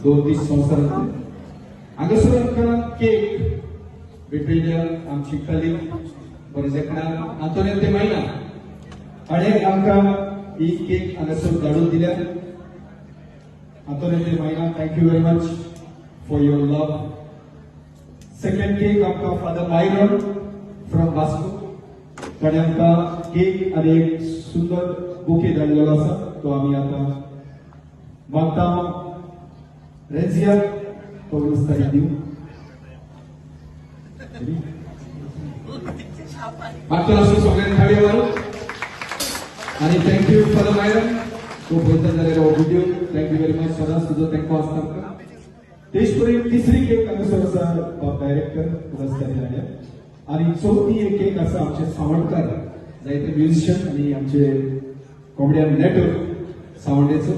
2-3 संवसारांतले हांगासर आमकां केक भेटयल्या आमची कलीग बरें देखणा आंतोनियो ते मायना हाणें आमकां ही केक हांगासर धाडून दिल्या. आंतोनियो ते मायना, thank you very much for your love. Second cake आमकां फादर मायरन फ्रॉम वास्को, ताणें आमकां केक आनी एक सुंदर बुके धाडलेलो आसा, तो आमी आतां मागता रेजिया पौलस्तारी दिवं. मागता असो सगळ्यांनी थाळयो मारू आनी थँक्यू फादर मायरन, तो पळयता जाल्यार हो व्हिडिओ. Thank you very much. सदांच तुजो तेंको आसता आमकां. तेच परी तिसरी केक हांगासर आसा डायरेक्टर पौलस्तारी हाडल्या. आनी चवथी एक केक आसा आमचे सावंडकार, जायते म्युजिशियन आनी आमचे कॉमेडियन नेटवर्क सावंडेचो,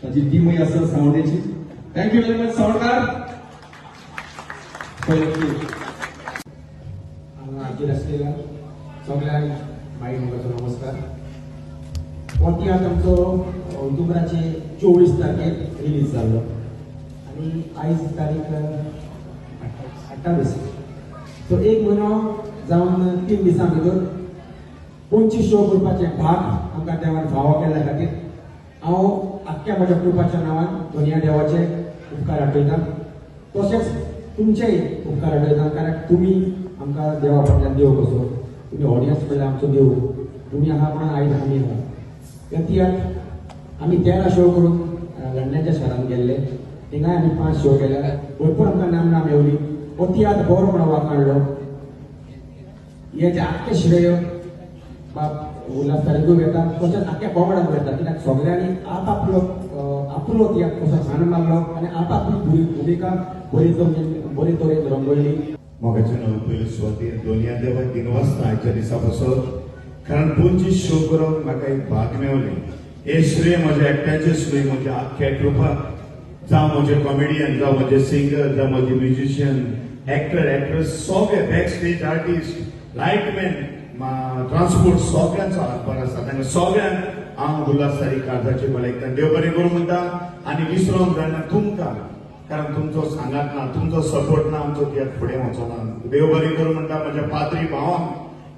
ताची टीमूय आसा सावंडेची. थँक्यू वेरी मच सावंडकार. हाजीर आसलेल्या सगळ्यांक मागीर म्हाका नमस्कार. पोतियांत आमचो युट्यूबराचे 24 तारखेक रिलीज जाल्लो आनी आयज तारीख 28. सो एक म्हयनो जावन 3 दिसां भितर 25 शो करपाचे भाग आमकां देवान फावो केल्ल्या खातीर हांव आख्ख्या म्हज्या कुटुंबाच्या नांवान दोनया देवाचे उपकार आठयता. तशेंच तुमचेय उपकार आठयता, कारण तुमी आमकां देवा फाटल्यान देव कसो, तुमी ऑडियन्स म्हणल्यार आमचो देव, तुमी आहा म्हणून आयज आमी आहा. कित्याक आमी 13 शो करून लंडनाच्या शारांत गेल्ले, थिंगाय आमी 5 शो केले, भरपूर आमकां नामना मेवली. पोतियांत बरो म्हणून वाखाणलो. हेचे आख्खे श्रेय बाब उल्हासतारीकूय वेता, तशेंच आख्ख्या कोंकणाक वेता, कित्याक सगळ्यांनी आपुलो तियाक कसो हाण मारलो आनी आपआपली भुमिका बरे तरेन रंगयली. मोगाचे नवे पयली सुवातेर दोनया देवा 3 वाजता आयच्या दिसा पासून, कारण 25 शो करून म्हाका एक भाग मेवले. हे श्रेय म्हज्या एकट्याचे श्रेय म्हज्या आख्ख्या ग्रुपाक, जावं म्हजे कॉमेडियन, जावं म्हजे सिंगर, जावं म्हजे म्युजिशियन, एक्टर, एक्ट्रेस, सगळे बॅक स्टेज आर्टिस्ट, लायटमॅन, ट्रान्सपोर्ट, सगळ्यांचो हातभार आसा. तांकां सगळ्यांक हांव उल्हासतारी काळजाचे भलायकता देव बरें करूं म्हणटा. आनी विसरोंक जायना तुमकां, कारण तुमचो सांगात ना, तुमचो सपोर्ट ना, आमचो तियात्र फुडें वचना. देव बरें करूं म्हणटा. म्हज्या पाद्री भावांक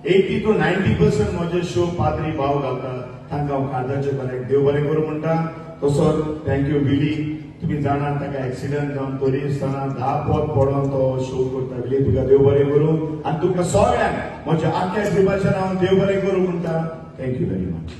80 to 90% म्हजे शो पाद्री भाव घालता, तांकां हांव काळजाचे भलायक देव बरें करूं म्हणटा. तसोच थँक्यू विली, तुम्ही जाणात ताका एक्सिडंट जावन तरी आसतना 10 पोत पडोन तो शो करता. विली तुका देव बरें करूं आनी तुमकां सगळ्यांक म्हज्या आख्ख्या ग्रुपाच्या नांवान देव बरें करूं म्हणटा. Thank you very much.